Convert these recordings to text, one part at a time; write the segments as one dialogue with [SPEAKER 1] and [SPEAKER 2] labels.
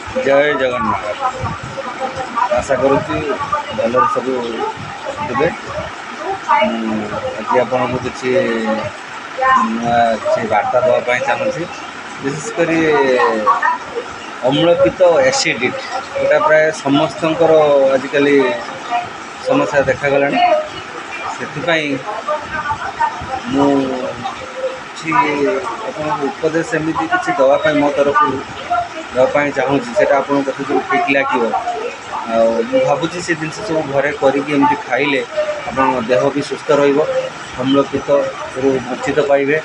[SPEAKER 1] जय जगन्नाथ। आशा करुँची भलରେ ସବୁ ଥିବେ। ଆଜି ଆପଣଙ୍କୁ କିଛି ନୂଆ କିଛି ବାର୍ତ୍ତା ଦେବା ପାଇଁ ଚାହୁଁଛି। ବିଶେଷ କରି ଅମ୍ଳପିତ ଏସିଡ଼ିଟି ଏଇଟା ପ୍ରାୟ ସମସ୍ତଙ୍କର ଆଜିକାଲି ସମସ୍ୟା ଦେଖାଗଲାଣି। ସେଥିପାଇଁ ମୁଁ କିଛି ଆପଣଙ୍କୁ ଉପଦେଶ ଏମିତି କିଛି ଦେବା ପାଇଁ ମୋ ତରଫରୁ ଦେବା ପାଇଁ ଚାହୁଁଛି, ସେଇଟା ଆପଣଙ୍କ କତିକୁ ଠିକ୍ ଲାଗିବ। ଆଉ ମୁଁ ଭାବୁଛି ସେ ଜିନିଷ ସବୁ ଘରେ କରିକି ଏମିତି ଖାଇଲେ ଆପଣଙ୍କ ଦେହ ବି ସୁସ୍ଥ ରହିବ, ଅମ୍ଳପିତରୁ ବଞ୍ଚିତ ପାଇବେ।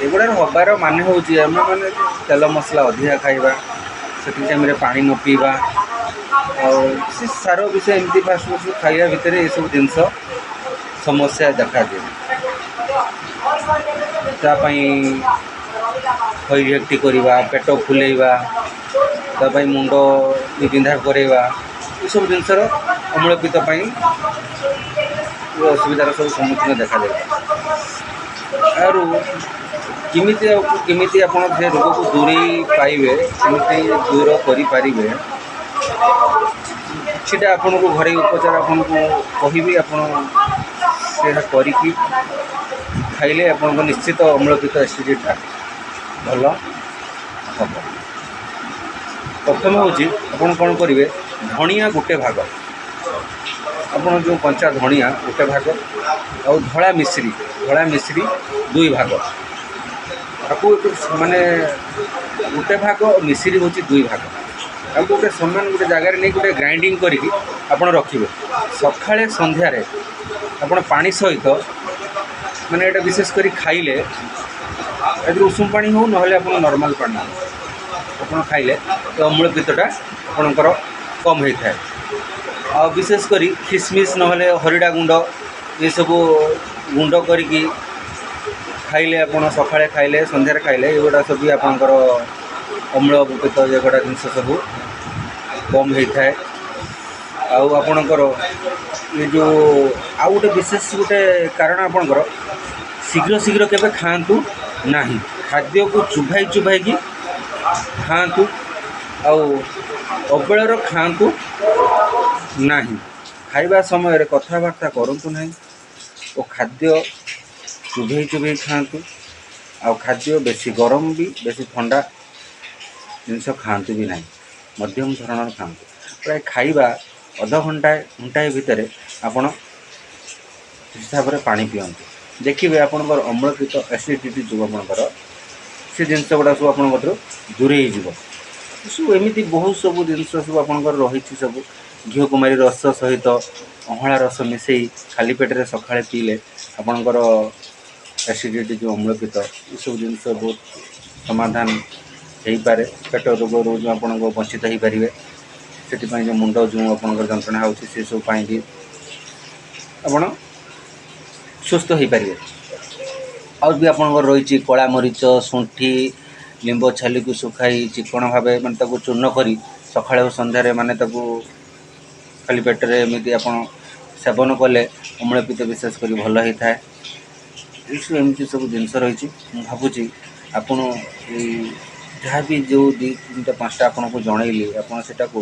[SPEAKER 1] ଏଗୁଡ଼ାର ହେବାର ମାନେ ହେଉଛି ଆମେ ମାନେ ତେଲ ମସଲା ଅଧିକା ଖାଇବା, ସଠିକ୍ ଟାଇମ୍ରେ ପାଣି ନ ପିଇବା, ଆଉ ସେ ସାର ବିଷୟ ଏମିତି ଫାଷ୍ଟଫୁଡ୍ ଖାଇବା ଭିତରେ ଏସବୁ ଜିନିଷ ସମସ୍ୟା ଦେଖାଦିଏ। ତା ପାଇଁ ଖଇହେକ୍ଟି କରିବା, ପେଟ ଫୁଲେଇବା, ତା ପାଇଁ ମୁଣ୍ଡ ବିନ୍ଧା କରେଇବା, ଏସବୁ ଜିନିଷର ଅମ୍ଳପିତ ପାଇଁ ଅସୁବିଧାର ସବୁ ସମ୍ମୁଖୀନ ଦେଖାଯାଇଥାଏ। ଆରୁ କେମିତି ଆପଣ ସେ ରୋଗକୁ ଦୂରେଇ ପାଇବେ, କେମିତି ଦୂର କରିପାରିବେ, କିଛିଟା ଆପଣଙ୍କୁ ଘରୋଇ ଉପଚାର ଆପଣଙ୍କୁ କହିବି। ଆପଣ ସେଟା କରିକି ଖାଇଲେ ଆପଣଙ୍କ ନିଶ୍ଚିତ ଅମ୍ଳପିତ ଏସିଡ଼ିଟିଟା ଭଲ ହେବ। ପ୍ରଥମେ ହେଉଛି ଆପଣ କ'ଣ କରିବେ, ଧଣିଆ ଗୋଟେ ଭାଗ, ଆପଣ ଯେଉଁ କଞ୍ଚା ଧଣିଆ ଗୋଟେ ଭାଗ, ଆଉ ଧଳା ମିଶ୍ରି 2 ଭାଗ, ତାକୁ ମାନେ ଗୋଟେ ଭାଗ ମିଶ୍ରି ହେଉଛି 2 ଭାଗ, ତାକୁ ଗୋଟେ ସମାନ ଗୋଟେ ଜାଗାରେ ନେଇ ଗୋଟେ ଗ୍ରାଇଣ୍ଡିଙ୍ଗ କରିକି ଆପଣ ରଖିବେ। ସକାଳେ ସନ୍ଧ୍ୟାରେ ଆପଣ ପାଣି ସହିତ, ମାନେ ଏଇଟା ବିଶେଷ କରି ଖାଇଲେ, ଏଥିରେ ଉଷୁମ ପାଣି ହେଉ ନହେଲେ ଆପଣ ନର୍ମାଲ୍ ପାଣି ହେଉ ଆପଣ ଖାଇଲେ ଏ ଅମ୍ଳପିତଟା ଆପଣଙ୍କର କମ୍ ହୋଇଥାଏ। ଆଉ ବିଶେଷ କରି ଖିସମିସ୍ ନହେଲେ ହରିଡ଼ା ଗୁଣ୍ଡ ଏସବୁ ଗୁଣ୍ଡ କରିକି ଖାଇଲେ, ଆପଣ ସକାଳେ ଖାଇଲେ, ସନ୍ଧ୍ୟାରେ ଖାଇଲେ, ଏଗୁଡ଼ା ସବୁ ବି ଆପଣଙ୍କର ଅମ୍ଳପିତ ଯେଗୁଡ଼ା ଜିନିଷ ସବୁ କମ୍ ହୋଇଥାଏ। ଆଉ ଆପଣଙ୍କର ଏ ଯେଉଁ ଆଉ ଗୋଟେ ବିଶେଷ ଗୋଟେ କାରଣ, ଆପଣଙ୍କର ଶୀଘ୍ର କେବେ ଖାଆନ୍ତୁ ନାହିଁ, ଖାଦ୍ୟକୁ ଚୁବାଇକି ଖାଆନ୍ତୁ, ଆଉ ଅବେଳର ଖାଆନ୍ତୁ ନାହିଁ। ଖାଇବା ସମୟରେ କଥାବାର୍ତ୍ତା କରନ୍ତୁ ନାହିଁ ଓ ଖାଦ୍ୟ ଚୁଭେଇ ଖାଆନ୍ତୁ। ଆଉ ଖାଦ୍ୟ ବେଶୀ ଗରମ ବି ବେଶୀ ଥଣ୍ଡା ଜିନିଷ ଖାଆନ୍ତୁ ବି ନାହିଁ, ମଧ୍ୟମ ଧରଣର ଖାଆନ୍ତୁ। ପ୍ରାୟ ଖାଇବା ଘଣ୍ଟାଏ ଭିତରେ ଆପଣ ହିସାବରେ ପାଣି ପିଅନ୍ତୁ। ଦେଖିବେ ଆପଣଙ୍କର ଅମ୍ଳପିତ ଏସିଡ଼ିଟି ଯେଉଁ ଆପଣଙ୍କର ସେ ଜିନିଷ ଗୁଡ଼ା ସବୁ ଆପଣଙ୍କ ଠାରୁ ଦୂରେଇ ଯିବ। ସବୁ ଏମିତି ବହୁତ ସବୁ ଜିନିଷ ସବୁ ଆପଣଙ୍କର ରହିଛି। ସବୁ ଘିଅକୁମାରୀ ରସ ସହିତ ଅଁଳା ରସ ମିଶାଇ ଖାଲି ପେଟରେ ସକାଳେ ପିଇଲେ ଆପଣଙ୍କର ଏସିଡ଼ିଟି ଯେଉଁ ଅମ୍ଳପିତ ଏସବୁ ଜିନିଷ ବହୁତ ସମାଧାନ ହେଇପାରେ। ପେଟ ରୋଗରୁ ଯେଉଁ ଆପଣଙ୍କ ବଞ୍ଚିତ ହେଇପାରିବେ। ସେଥିପାଇଁ ଯେଉଁ ମୁଣ୍ଡ ଯେଉଁ ଆପଣଙ୍କର ଯନ୍ତ୍ରଣା ହେଉଛି ସେସବୁ ପାଇଁ ବି ଆପଣ ସୁସ୍ଥ ହୋଇପାରିବେ। ଆଉ ବି ଆପଣଙ୍କର ରହିଛି କଳା ମରିଚ, ଶୁଣ୍ଠି, ଲିମ୍ବ ଛାଲିକୁ ଶୁଖାଇ ଚିକ୍କଣ ଭାବେ ମାନେ ତାକୁ ଚୂର୍ଣ୍ଣ କରି ସକାଳେ ଓ ସନ୍ଧ୍ୟାରେ ମାନେ ତାକୁ ଖାଲି ପେଟରେ ଏମିତି ଆପଣ ସେବନ କଲେ ଅମ୍ଳପିତ ବିଶେଷ କରି ଭଲ ହୋଇଥାଏ। ଏମିତି ସବୁ ଜିନିଷ ରହିଛି। ମୁଁ ଭାବୁଛି ଆପଣ ଏଇ ଯାହା ବି ଯେଉଁ 2, 3, 5ଟା ଆପଣଙ୍କୁ ଜଣେଇଲି, ଆପଣ ସେଟାକୁ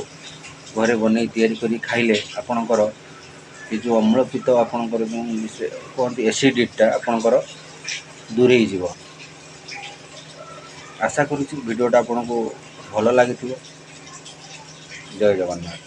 [SPEAKER 1] ଘରେ ବନେଇ ତିଆରି କରି ଖାଇଲେ ଆପଣଙ୍କର ଏ ଯେଉଁ ଅମ୍ଳପିତ ଆପଣଙ୍କର ଯେଉଁ କୁହନ୍ତି ଏସିଡ଼ିଟିଟା ଆପଣଙ୍କର ଦୂରେଇ ଯିବ। ଆଶା କରୁଛି ଭିଡ଼ିଓଟା ଆପଣଙ୍କୁ ଭଲ ଲାଗିଥିବ। ଜୟ ଜଗନ୍ନାଥ।